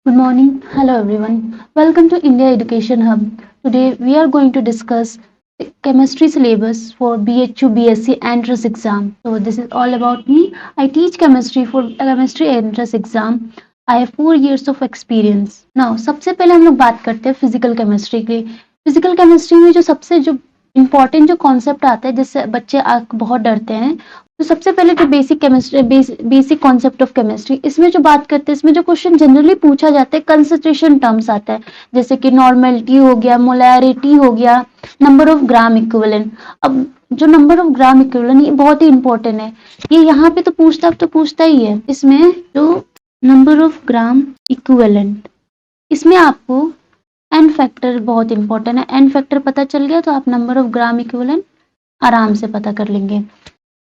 Good morning. Hello everyone. Welcome to India Education Hub. Today we are going to discuss the chemistry syllabus for BHU BSc entrance exam. So this is all about me. I teach chemistry for chemistry entrance exam. I have 4 years of experience. Now सबसे पहले हम लोग बात करते हैं physical chemistry की. Physical chemistry में जो इम्पोर्टेंट जो कॉन्सेप्ट आता है जिससे बच्चे बहुत डरते हैं. तो सबसे पहले जो basic chemistry basic concept of chemistry इसमें जो बात करते हैं इसमें जो क्वेश्चन जनरली पूछा जाता है कंसंट्रेशन टर्म्स आता है जैसे कि नॉर्मेलिटी हो गया मोलैरिटी हो गया नंबर ऑफ ग्राम इक्विवेलेंट. अब जो नंबर ऑफ ग्राम इक्विवेलेंट ये बहुत ही इंपॉर्टेंट है. ये यहाँ पे तो पूछता ही है. इसमें जो नंबर ऑफ ग्राम इक्विवेलेंट इसमें आपको एन फैक्टर बहुत इंपॉर्टेंट है. एन फैक्टर पता चल गया तो आप नंबर ऑफ ग्राम इक्विवेलेंट आराम से पता कर लेंगे.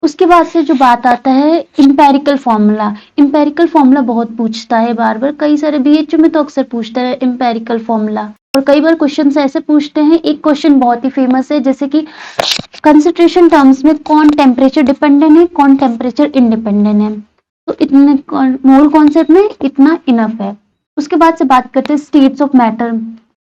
उसके बाद से जो बात आता है इंपेरिकल फॉर्मूला बहुत पूछता है बार बार. कई सारे बीएचयू में तो अक्सर पूछता है इंपेरिकल फॉर्मूला और कई बार क्वेश्चन ऐसे पूछते हैं. एक क्वेश्चन बहुत ही फेमस है जैसे कि कंसंट्रेशन टर्म्स में कौन टेम्परेचर डिपेंडेंट है कौन टेम्परेचर इंडिपेंडेंट है. तो इतने मोल कॉन्सेप्ट में इतना इनफ है. उसके बाद से बात करते हैं स्टेट्स ऑफ मैटर.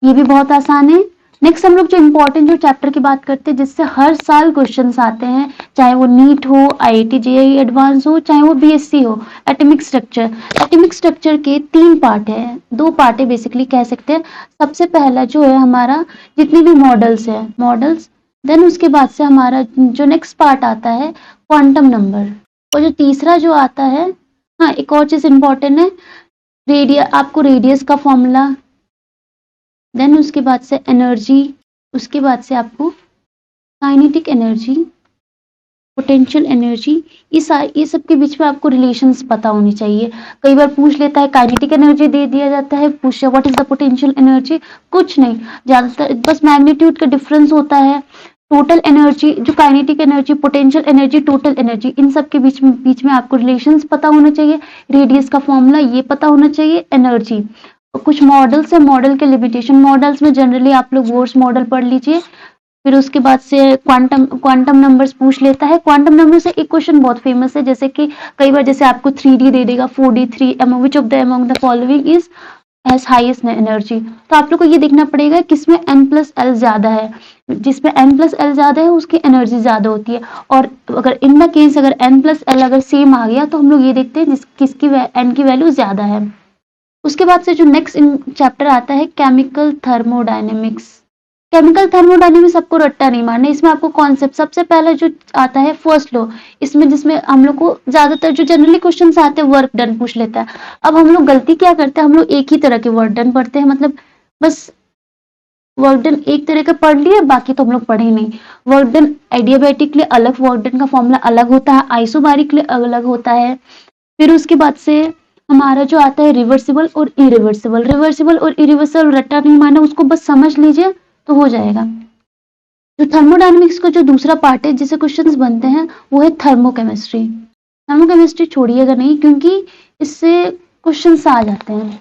ये भी बहुत आसान है. नेक्स्ट हम लोग जो इम्पोर्टेंट जो चैप्टर की बात करते हैं जिससे हर साल क्वेश्चंस आते हैं चाहे वो नीट हो आईआईटी जेईई एडवांस हो चाहे वो बीएससी हो. एटॉमिक स्ट्रक्चर के 3 पार्ट है. 2 पार्ट है बेसिकली कह सकते हैं. सबसे पहला जो है हमारा जितनी भी मॉडल्स देन उसके बाद से हमारा जो नेक्स्ट पार्ट आता है क्वांटम नंबर. और जो तीसरा जो आता है हाँ एक और चीज इंपॉर्टेंट है आपको रेडियस का फॉर्मूला. देन उसके बाद से एनर्जी. उसके बाद से आपको काइनेटिक एनर्जी पोटेंशियल एनर्जी. ये सब के बीच में आपको रिलेशंस पता होनी चाहिए. कई बार पूछ लेता है काइनेटिक एनर्जी दे दिया जाता है पूछ what is the potential energy. कुछ नहीं ज्यादातर बस मैग्नीट्यूड का डिफरेंस होता है. टोटल एनर्जी जो kinetic energy potential energy total energy in सब के बीच में आपको रिलेशंस पता होना चाहिए. रेडियस का फॉर्मूला ये पता होना चाहिए. एनर्जी कुछ मॉडल्स है मॉडल के लिमिटेशन. मॉडल्स में जनरली आप लोग बोर्स मॉडल पढ़ लीजिए. फिर उसके बाद से क्वांटम नंबर्स पूछ लेता है. क्वांटम नंबर से एक क्वेश्चन बहुत फेमस है जैसे कि कई बार जैसे आपको 3D दे देगा 4D 3 which of the among the following is has highest energy. तो आप लोग को ये देखना पड़ेगा किसमें n+l ज्यादा है. जिसमें n+l ज्यादा है उसकी एनर्जी ज्यादा होती है. और अगर इन द केस अगर n+l अगर सेम आ गया तो हम लोग ये देखते हैं किसकी n की वैल्यू ज्यादा है. उसके बाद से जो नेक्स्ट चैप्टर आता है केमिकल थर्मोडायनेमिक्स. सबको रट्टा नहीं मारना. इसमें आपको कॉन्सेप्ट सबसे पहले जो आता है फर्स्ट लॉ. जिसमें हम लोग को ज्यादातर जो जनरली क्वेश्चन आते हैं वर्क डन पूछ लेता है. अब हम लोग गलती क्या करते हैं हम लोग एक ही तरह के वर्क डन पढ़ते हैं. मतलब बस वर्क डन एक तरह का पढ़ लिया बाकी तो हम लोग पढ़े ही नहीं. वर्क डन एडियाबैटिक के लिए अलग वर्क डन का फॉर्मूला अलग होता है. आइसोबारिक के लिए अलग होता है. फिर उसके बाद से हमारा जो आता है रिवर्सिबल और इरिवर्सिबल रट्टा नहीं मारना. उसको बस समझ लीजिए तो हो जाएगा. जो थर्मोडायनेमिक्स का जो दूसरा पार्ट है जिसे क्वेश्चंस बनते हैं वो है थर्मोकेमिस्ट्री छोड़िएगा नहीं क्योंकि इससे क्वेश्चंस आ जाते हैं.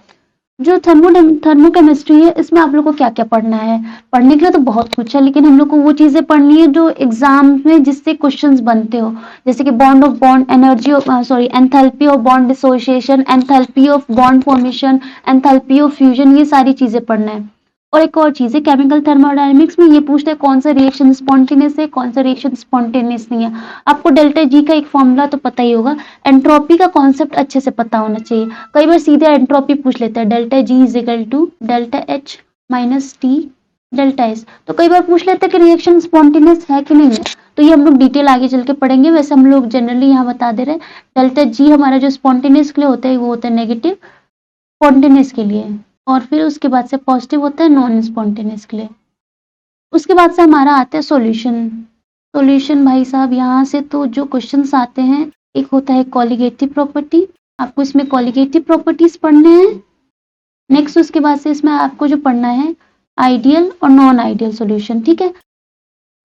जो थर्मोकेमिस्ट्री है इसमें आप लोग को क्या क्या पढ़ना है. पढ़ने के लिए तो बहुत कुछ है लेकिन हम लोग को वो चीजें पढ़नी है जो एग्जाम में जिससे क्वेश्चंस बनते हो. जैसे कि bond energy of enthalpy of bond dissociation enthalpy of bond formation enthalpy of fusion ये सारी चीजें पढ़ना है. और एक और चीज है केमिकल थर्मोडायनेमिक्स में ये पूछते हैं कौन सा रिएक्शन स्पॉन्टेनियस है कौन सा रिएक्शन स्पॉन्टेनियस नहीं है. आपको डेल्टा जी का एक फॉर्मूला तो पता ही होगा. एंट्रोपी का कॉन्सेप्ट अच्छे से पता होना चाहिए. कई बार सीधे एंट्रोपी पूछ लेता है delta G is equal to delta H minus T delta S. तो कई बार पूछ लेते हैं कि रिएक्शन स्पॉन्टेनियस है कि नहीं है. तो ये हम लोग डिटेल आगे चल के पढ़ेंगे. वैसे हम लोग जनरली यहाँ बता दे रहे हैं डेल्टा जी हमारा जो स्पॉन्टेनियस के लिए होता है वो होता है नेगेटिव स्पॉन्टेनियस के लिए. और फिर उसके बाद से पॉजिटिव होता है नॉन स्पॉन्टेनियस के लिए. उसके बाद से हमारा आता है सॉल्यूशन भाई साहब. यहाँ से तो जो क्वेश्चंस आते हैं एक होता है कॉलिगेटिव प्रॉपर्टी. आपको इसमें कॉलिगेटिव प्रॉपर्टीज पढ़ने हैं. नेक्स्ट उसके बाद से इसमें आपको जो पढ़ना है आइडियल और नॉन आइडियल सॉल्यूशन. ठीक है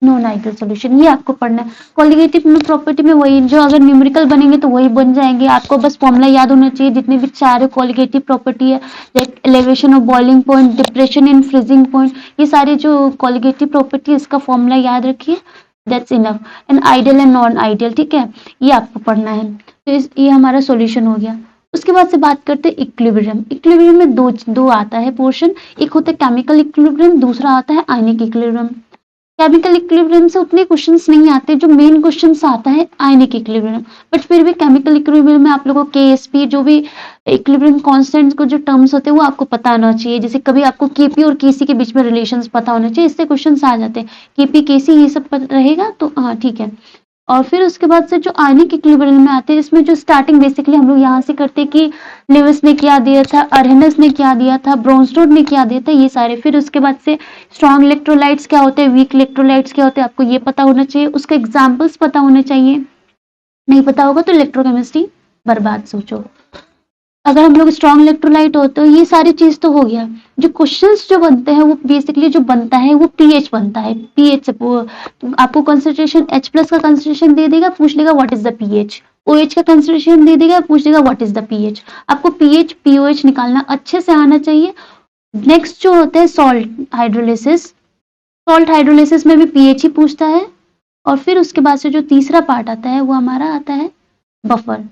नॉन आइडियल सॉल्यूशन ये आपको पढ़ना है. कॉलिगेटिव प्रॉपर्टी में वही जो अगर न्यूमेरिकल बनेंगे तो वही बन जाएंगे. आपको बस फॉर्मूला याद होना चाहिए जितने भी 4 कॉलिगेटिव प्रॉपर्टी है like elevation of boiling point depression in freezing point. ये सारे जो कॉलिगेटिव प्रॉपर्टी इसका फॉर्मूला याद रखिए. That's enough. And ideal and non ideal ठीक है ये आपको पढ़ना है. तो ये हमारा सॉल्यूशन हो गया. उसके बाद से बात करते हैं इक्विलिब्रियम। इक्विलिब्रियम में दो दो आता है पोर्शन, एक होता है केमिकल इक्विलिब्रियम, दूसरा आता है आयनिक इक्विलिब्रियम। केमिकल इक्विलिब्रियम से उतने क्वेश्चंस नहीं आते, जो मेन क्वेश्चंस आता है आयनिक इक्विलिब्रियम। बट फिर भी केमिकल इक्विलिब्रियम में आप लोगों को केएसपी जो भी इक्विलिब्रियम कांस्टेंट्स को जो टर्म्स होते हैं वो आपको पता होना चाहिए। जैसे कभी आपको केपी और केसी के बीच में रिलेशंस पता होने चाहिए, इससे क्वेश्चंस आ जाते हैं। केपी केसी ये सब रहेगा तो हाँ ठीक है। और फिर उसके बाद से जो आयनिक इक्विलिब्रियम में आते हैं, इसमें जो स्टार्टिंग बेसिकली हम लोग यहाँ से करते हैं कि लेविस ने क्या दिया था, अर्हेनस ने क्या दिया था, ब्रोंस्टोड ने क्या दिया था, ये सारे। फिर उसके बाद से स्ट्रॉन्ग इलेक्ट्रोलाइट्स क्या होते हैं, वीक इलेक्ट्रोलाइट्स क्या होते हैं, आपको ये पता होना चाहिए, उसके एग्जाम्पल्स पता होने चाहिए। नहीं पता होगा तो इलेक्ट्रोकेमिस्ट्री बर्बाद, सोचो। अगर हम लोग स्ट्रॉन्ग इलेक्ट्रोलाइट हो तो ये सारी चीज तो हो गया। जो क्वेश्चंस जो बनते हैं वो बेसिकली जो बनता है वो पीएच बनता है। पीएच से आपको कंसंट्रेशन H प्लस का कंसंट्रेशन दे देगा, पूछ लेगा what is the pH. OH का कंसंट्रेशन दे देगा, पूछ लेगा व्हाट इज द पीएच। आपको पीएच पीओएच निकालना अच्छे से आना चाहिए। नेक्स्ट जो होता है सॉल्ट हाइड्रोलिसिस। सॉल्ट हाइड्रोलिसिस में भी पीएच ही पूछता है। और फिर उसके बाद से जो तीसरा पार्ट आता है वो हमारा आता है बफर।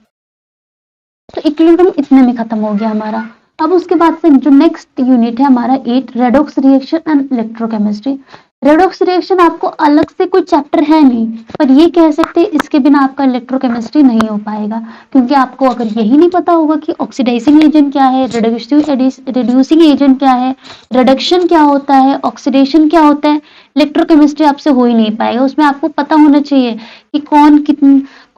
तो इक्विलिब्रियम इतने में खत्म हो गया हमारा। अब उसके बाद से जो नेक्स्ट यूनिट है हमारा 8, redox reaction and electrochemistry. Redox reaction आपको अलग से कोई चैप्टर है नहीं, पर ये कह सकते हैं इसके बिना आपका इलेक्ट्रोकेमिस्ट्री नहीं हो पाएगा। क्योंकि आपको अगर यही नहीं पता होगा कि ऑक्सीडाइजिंग एजेंट क्या है, रिड्यूसिंग एजेंट क्या है, रिडक्शन क्या होता है, ऑक्सीडेशन क्या होता है, इलेक्ट्रोकेमिस्ट्री आपसे हो ही नहीं पाएगा। उसमें आपको पता होना चाहिए कि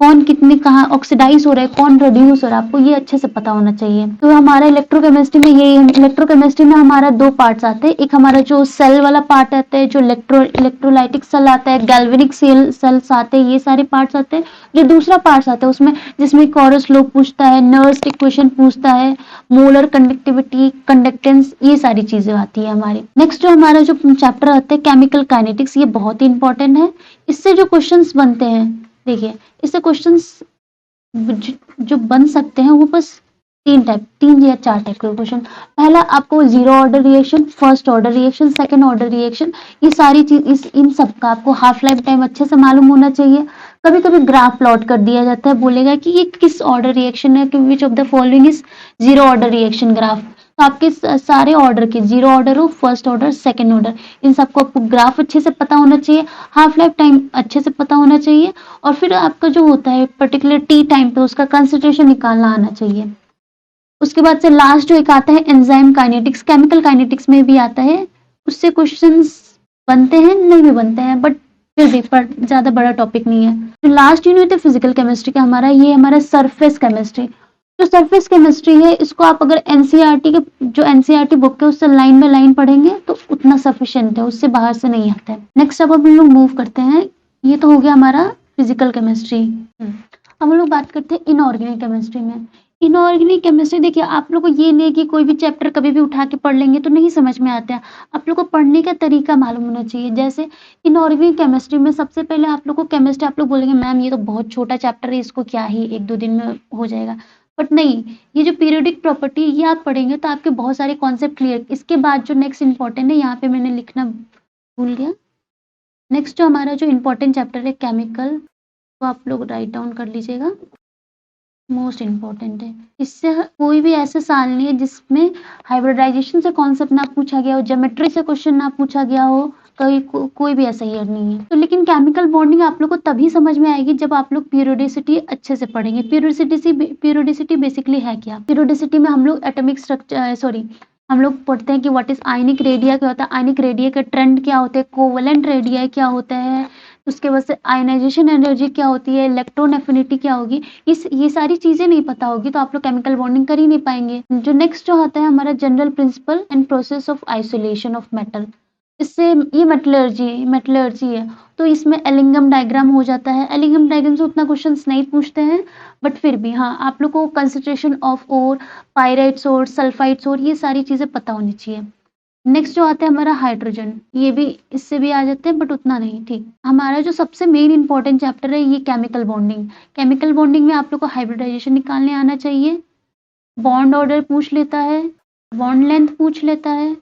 कौन कितने कहाँ ऑक्सीडाइज हो रहा है, कौन रिड्यूस हो रहा है, आपको ये अच्छे से पता होना चाहिए। तो हमारा इलेक्ट्रोकेमिस्ट्री में ये इलेक्ट्रोकेमिस्ट्री में हमारा दो पार्ट्स आते हैं। एक हमारा जो सेल वाला पार्ट आता है, जो इलेक्ट्रोलाइटिक सेल आता है, गैल्वेनिक सेल्स आते हैं, ये सारे पार्ट्स आते हैं। जो दूसरा पार्ट्स आता है उसमें जिसमें कोरस लॉ पूछता है, नर्स इक्वेशन पूछता है, मोलर कंडक्टिविटी, कंडक्टेंस, ये सारी चीजें आती है हमारी। नेक्स्ट जो हमारा जो चैप्टर आता है केमिकल काइनेटिक्स, ये बहुत ही इंपॉर्टेंट है। इससे जो क्वेश्चंस बनते हैं, देखिए इससे क्वेश्चंस जो बन सकते हैं वो बस तीन या चार टाइप के क्वेश्चन। पहला आपको zero order reaction, first order reaction, second order reaction, ये सारी चीज इन सब का आपको हाफ लाइफ टाइम अच्छे से मालूम होना चाहिए। कभी कभी ग्राफ प्लॉट कर दिया जाता है, बोलेगा कि ये किस ऑर्डर रिएक्शन है, विच of the following is zero order reaction graph. तो आपके सारे ऑर्डर के, जीरो ऑर्डर हो, फर्स्ट ऑर्डर, सेकंड ऑर्डर, इन सबको आपको ग्राफ अच्छे से पता होना चाहिए, हाफ लाइफ टाइम अच्छे से पता होना चाहिए। और फिर आपका जो होता है पर्टिकुलर टी टाइम पे उसका कंसंट्रेशन निकालना आना चाहिए। उसके बाद से लास्ट जो एक आता है एंजाइम काइनेटिक्स, केमिकल काइनेटिक्स में भी आता है। उससे क्वेश्चंस बनते हैं, नहीं भी बनते हैं, बट फिर भी पर ज्यादा बड़ा टॉपिक नहीं है। जो लास्ट यूनिट है फिजिकल केमिस्ट्री का हमारा, ये हमारा सरफेस केमिस्ट्री। जो सरफेस केमिस्ट्री है इसको आप अगर एनसीईआरटी के जो एनसीईआरटी बुक है उससे लाइन बाय लाइन पढ़ेंगे तो उतना सफिशिएंट है, उससे बाहर से नहीं आता है। नेक्स्ट अब हम लोग मूव करते हैं। ये तो हो गया हमारा फिजिकल केमिस्ट्री। अब हम लोग बात करते हैं इनऑर्गेनिक केमिस्ट्री में। इनऑर्गेनिक केमिस्ट्री देखिए, आप लोग को ये नहीं कि कोई भी चैप्टर कभी भी उठा के पढ़ लेंगे तो नहीं समझ में आता है। आप लोग को पढ़ने का तरीका मालूम होना चाहिए। जैसे इनऑर्गेनिक केमिस्ट्री में सबसे पहले आप लोग को केमिस्ट्री, आप लोग बोलेंगे मैम ये तो बहुत छोटा चैप्टर है, इसको क्या ही एक दो दिन में हो जाएगा। बट नहीं, ये जो पीरियोडिक प्रॉपर्टी ये आप पढ़ेंगे तो आपके बहुत सारे कॉन्सेप्ट क्लियर। इसके बाद जो नेक्स्ट इंपॉर्टेंट है, यहाँ पे मैंने लिखना भूल गया। नेक्स्ट जो हमारा जो इम्पोर्टेंट चैप्टर है केमिकल, तो आप लोग राइट डाउन कर लीजिएगा, मोस्ट इम्पॉर्टेंट है। इससे कोई भी ऐसा साल नहीं है जिसमें हाइब्रिडाइजेशन से कॉन्सेप्ट ना पूछा गया हो, ज्योमेट्री से क्वेश्चन ना पूछा गया हो, कोई भी ऐसा ईयर नहीं है। तो लेकिन केमिकल बॉन्डिंग आप लोग को तभी समझ में आएगी जब आप लोग पीरियोडिसिटी अच्छे से पढ़ेंगे। पीरियोडिसिटी बेसिकली है क्या? पीरियोडिसिटी में हम लोग एटॉमिक स्ट्रक्चर हम लोग पढ़ते हैं कि व्हाट इज आयनिक रेडिया क्या होता है, आयनिक रेडिया का ट्रेंड क्या होता है, कोवलेंट रेडिया क्या होता है, उसके बाद से आयनाइजेशन एनर्जी क्या होती है, इलेक्ट्रॉन एफिनिटी क्या होगी। ये सारी चीजें नहीं पता होगी तो आप लोग केमिकल बॉन्डिंग कर ही नहीं पाएंगे। जो नेक्स्ट जो आता है हमारा general principle and process of isolation of metal. इससे ये मेटलर्जी है तो इसमें एलिंगम डायग्राम हो जाता है। एलिंगम डायग्राम से उतना क्वेश्चंस नहीं पूछते हैं, बट फिर भी हाँ आप लोग को कंसंट्रेशन ऑफ ओर, पायराइट्स और सल्फाइड्स और ये सारी चीजें पता होनी चाहिए। नेक्स्ट जो आता है हमारा हाइड्रोजन, ये भी इससे भी आ जाते हैं बट उतना नहीं। ठीक, हमारा जो सबसे मेन इंपॉर्टेंट चैप्टर है ये केमिकल बॉन्डिंग। केमिकल बॉन्डिंग में आप लोग को हाइब्रिडाइजेशन निकालने आना चाहिए, बॉन्ड ऑर्डर पूछ लेता है, बॉन्ड लेंथ पूछ लेता है,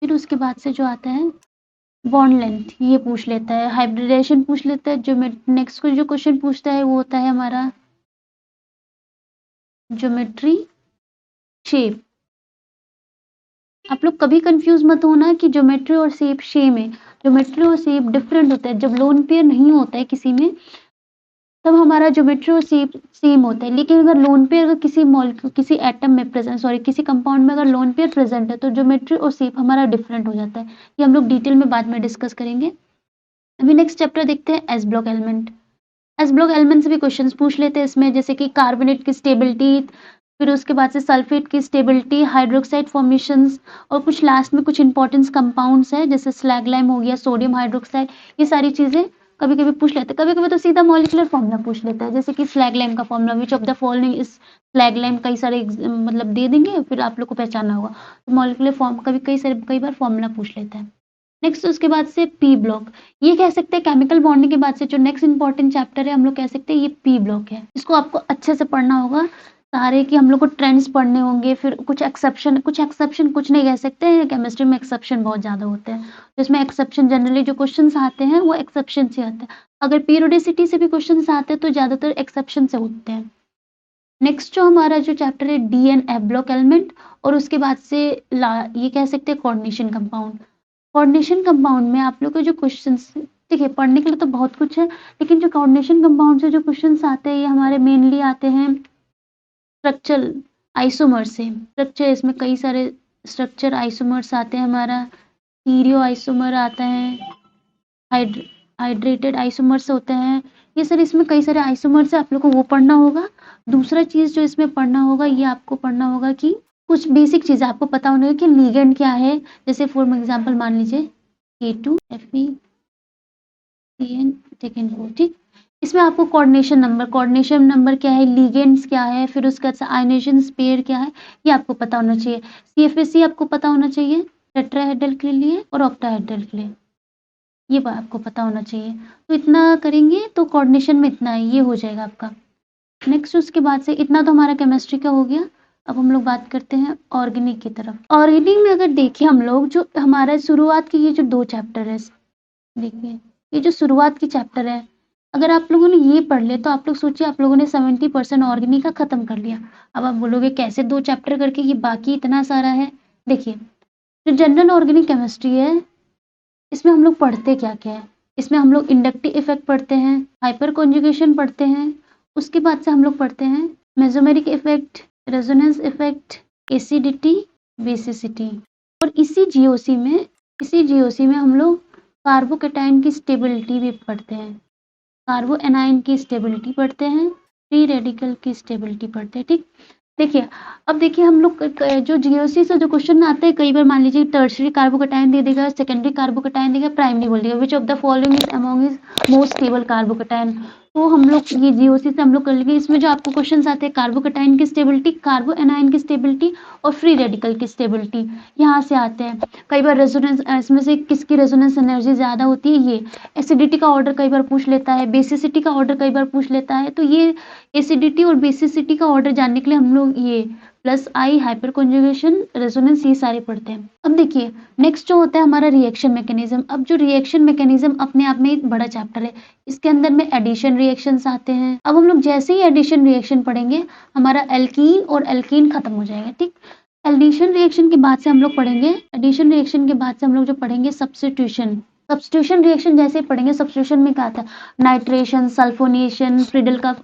फिर उसके बाद से जो आता है बॉन्ड लेंथ ये पूछ लेता है, हाइब्रिडाइजेशन पूछ लेता है। जो नेक्स्ट को जो क्वेश्चन पूछता है वो होता है हमारा ज्योमेट्री, शेप। आप लोग कभी कंफ्यूज मत होना कि ज्योमेट्री और शेप सेम है। ज्योमेट्री और शेप डिफरेंट होता है। जब लोन पेयर नहीं होता है किसी में, तब हमारा ज्योमेट्री और शेप सेम होता है। लेकिन अगर लोन पेयर अगर किसी मॉलिक्यूल, किसी एटम में प्रेजेंट, सॉरी किसी कंपाउंड में अगर लोन पेयर प्रेजेंट है, तो ज्योमेट्री और शेप हमारा डिफरेंट हो जाता है। ये हम लोग डिटेल में बाद में डिस्कस करेंगे। अभी नेक्स्ट चैप्टर देखते हैं, S block element. S block element से भी क्वेश्चंस पूछ लेते हैं इसमें, जैसे कि कार्बोनेट की स्टेबिलिटी, फिर उसके बाद से सल्फेट की स्टेबिलिटी, हाइड्रोक्साइड फॉर्मेशंस, और कुछ लास्ट में कुछ इंपॉर्टेंस कंपाउंड्स है, जैसे स्लैग लाइम हो गया, सोडियम हाइड्रोक्साइड। ये सारी चीजें कभी कभी पूछ लेते हैं। कभी कभी तो सीधा मॉलिक्यूलर फॉर्मूला पूछ लेता है, जैसे कि स्लैग लाइम का formula, which of the following is slag lime, कई सारे मतलब दे देंगे, फिर आप लोग को पहचानना होगा। तो मॉलिक्यूलर फॉर्म कभी कई बार फॉर्मूला पूछ लेता है। नेक्स्ट उसके बाद से पी ब्लॉक, ये कह सकते हैं केमिकल बॉन्डिंग के बाद से जो नेक्स्ट इंपॉर्टेंट चैप्टर है, हम लोग कह सकते हैं ये पी ब्लॉक है। इसको आपको अच्छे से पढ़ना होगा, सारे की हम लोग को ट्रेंड्स पढ़ने होंगे, फिर कुछ एक्सेप्शन कुछ नहीं कह सकते हैं, केमिस्ट्री में एक्सेप्शन बहुत ज़्यादा होते हैं। तो इसमें एक्सेप्शन जनरली जो क्वेश्चन आते हैं वो एक्सेप्शन से आते हैं। अगर पीरियोडिसिटी से भी क्वेश्चन आते हैं तो ज़्यादातर एक्सेप्शन से होते हैं। नेक्स्ट जो हमारा जो चैप्टर है, D and F block element, और उसके बाद से ये कह सकते हैं कोऑर्डिनेशन कंपाउंड। कोऑर्डिनेशन कंपाउंड में आप लोग के जो क्वेश्चंस, देखिए पढ़ने के लिए तो बहुत कुछ है, लेकिन जो कोऑर्डिनेशन कंपाउंड से जो क्वेश्चंस आते हैं, ये हमारे मेनली आते हैं स्ट्रक्चर आइसोमर से। स्ट्रक्चर, इसमें कई सारे स्ट्रक्चर आइसोमर्स आते हैं, हमारा स्टीरियो आइसोमर आता है, हाइड्रेटेड आइसोमर्स होते हैं, ये सर इसमें कई सारे आइसोमर्स है, आप लोग को वो पढ़ना होगा। दूसरा चीज जो इसमें पढ़ना होगा, ये आपको पढ़ना होगा कि कुछ बेसिक चीजें आपको पता होने कि लिगेंड क्या है। जैसे फॉर एग्जांपल मान लीजिए K2FeCN सेकेंड 4, ठीक। इसमें आपको कोऑर्डिनेशन नंबर क्या है, लिगेंड्स क्या है, फिर उसके बाद आयनाइजेशन पेयर क्या है, ये आपको पता होना चाहिए। CFAC आपको पता होना चाहिए टेट्राहेड्रल के लिए और ऑक्टाहेड्रल के लिए, ये बात आपको पता होना चाहिए। तो इतना करेंगे तो कोऑर्डिनेशन में इतना है, ये हो जाएगा आपका। नेक्स्ट उसके बाद से इतना तो हमारा केमिस्ट्री का हो गया। अब हम लोग बात करते हैं ऑर्गेनिक की तरफ। ऑर्गेनिक में अगर देखें हम लोग, जो हमारा शुरुआत की ये जो 2 चैप्टर है, देखिए ये जो शुरुआत की चैप्टर है, अगर आप लोगों ने ये पढ़ ले तो आप लोग सोचिए आप लोगों ने 70% ऑर्गेनिक का खत्म कर लिया। अब आप बोलोगे कैसे 2 चैप्टर करके, ये बाकी इतना सारा है। देखिए जो जनरल ऑर्गेनिक केमिस्ट्री है, इसमें हम लोग पढ़ते क्या क्या है, इसमें हम लोग इंडक्टिव इफेक्ट पढ़ते हैं, हाइपर कॉन्जुगेशन पढ़ते हैं, उसके बाद से हम लोग पढ़ते हैं mesomeric effect, resonance effect, acidity, basicity. और इसी जीओसी में हम लोग कार्बोकेटाइन की स्टेबिलिटी भी पढ़ते हैं, कार्बो एनाइन की स्टेबिलिटी पढ़ते हैं, फ्री रेडिकल की स्टेबिलिटी पढ़ते हैं, ठीक। देखिए अब देखिए हम लोग जो जीओसी से जो क्वेश्चन आते हैं, कई बार मान लीजिए टर्शरी कार्बोकेटाइन दे देगा, सेकेंडरी कार्बोकेटाइन देगा, प्राइमरी बोल देगा, विच of the following is among is most stable carbocation. तो हम लोग ये जीओसी से हम लोग कर लेंगे। इसमें जो आपको क्वेश्चन आते हैं, कार्बोकेटाइन की स्टेबिलिटी, कार्बो एनाइन की स्टेबिलिटी और फ्री रेडिकल की स्टेबिलिटी, यहाँ से आते हैं। कई बार रेजोनेंस, इसमें से किसकी रेजोनेंस एनर्जी ज़्यादा होती है, ये एसिडिटी का ऑर्डर कई बार पूछ लेता है, बेसिसिटी का ऑर्डर कई बार पूछ लेता है। तो ये एसिडिटी और बेसिसिटी का ऑर्डर जानने के लिए हम लोग ये प्लस आई, हाइपर कॉन्जुगेशन, रेजोनेंस, ये सारे पढ़ते हैं। अब देखिए नेक्स्ट जो होता है हमारा रिएक्शन मैकेनिज्म। अब जो रिएक्शन मैकेनिज्म अपने आप में एक बड़ा चैप्टर है, इसके अंदर में एडिशन रिएक्शंस आते हैं। अब हम लोग जैसे ही एडिशन रिएक्शन पढ़ेंगे, हमारा एल्कीन और एल्कीन खत्म हो जाएगा, ठीक। एडिशन रिएक्शन के बाद से हम लोग पढ़ेंगे, एडिशन रिएक्शन के बाद से हम लोग जो पढ़ेंगे सब्स्टिट्यूशन रिएक्शन। जैसे ही पढ़ेंगे सब्स्टिट्यूशन में क्या आता है, नाइट्रेशन, सल्फोनेशन, फ्रीडल का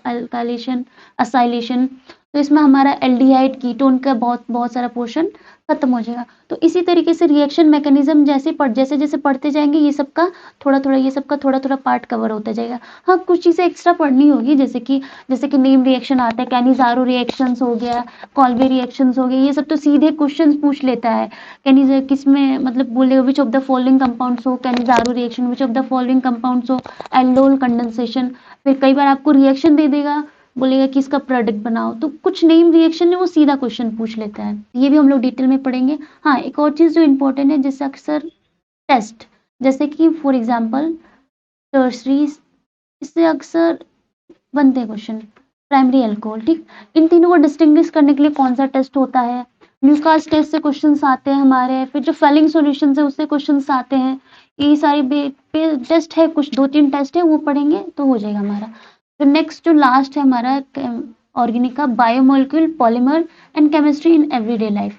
अल्काइलेशन, असाइलेशन। तो इसमें हमारा एल्डिहाइड कीटोन का बहुत सारा पोर्शन खत्म हो जाएगा। तो इसी तरीके से रिएक्शन मैकेनिज्म जैसे जैसे पढ़ते जाएंगे, ये सबका थोड़ा थोड़ा पार्ट कवर होता जाएगा। हाँ कुछ चीज़ें एक्स्ट्रा पढ़नी होगी, जैसे कि नेम रिएक्शन आता है, कैनिजारो रिएक्शंस हो गया, कॉल्वे रिएक्शंस हो गए, ये सब तो सीधे क्वेश्चन पूछ लेता है। कैनिज किसमें मतलब बोलेगा which of the following compounds हो Cannizzaro reaction, which of the following compounds हो एल्डोल कंडेंसेशन। फिर कई बार आपको रिएक्शन दे देगा, बोलेगा कि इसका प्रोडक्ट बनाओ, तो कुछ नेम रिएक्शन है वो सीधा क्वेश्चन पूछ लेता है। ये भी हम लोग डिटेल में पढ़ेंगे। हाँ एक और चीज़ जो इम्पोर्टेंट है, जैसे अक्सर टेस्ट, जैसे कि फॉर एग्जांपल टर्सरी, इससे अक्सर बनते हैं क्वेश्चन, प्राइमरी अल्कोहल, ठीक। इन तीनों को डिस्टिंग्विश करने के लिए कौन सा टेस्ट होता है, न्यूकास टेस्ट से क्वेश्चन आते हैं हमारे, फिर जो फेलिंग सॉल्यूशन है उससे क्वेश्चन आते हैं। ये सारी टेस्ट है, कुछ 2-3 टेस्ट है, वो पढ़ेंगे तो हो जाएगा हमारा। तो नेक्स्ट जो लास्ट है हमारा Organica, biomolecule, polymer and chemistry in everyday life.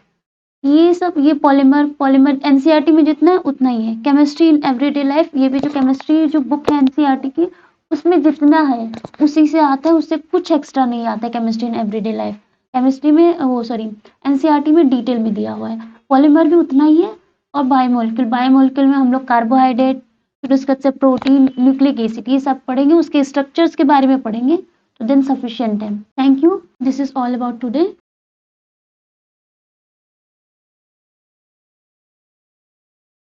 ये सब, ये पॉलीमर एनसीईआरटी में जितना है उतना ही है। केमिस्ट्री इन एवरीडे लाइफ, ये भी जो केमिस्ट्री जो बुक है एनसीईआरटी की उसमें जितना है उसी से आता है, उससे कुछ एक्स्ट्रा नहीं आता है। Chemistry in everyday life chemistry में वो सॉरी एनसीईआरटी में डिटेल में दिया हुआ है। पॉलीमर भी उतना ही है। और बायोमोलिक्यूल में हम लोग कार्बोहाइड्रेट, फिर उसके बाद से प्रोटीन, न्यूक्लिक एसिड, ये सब पढ़ेंगे, उसके स्ट्रक्चर्स के बारे में पढ़ेंगे, तो देन सफिशिएंट है। Thank you, this is all about today.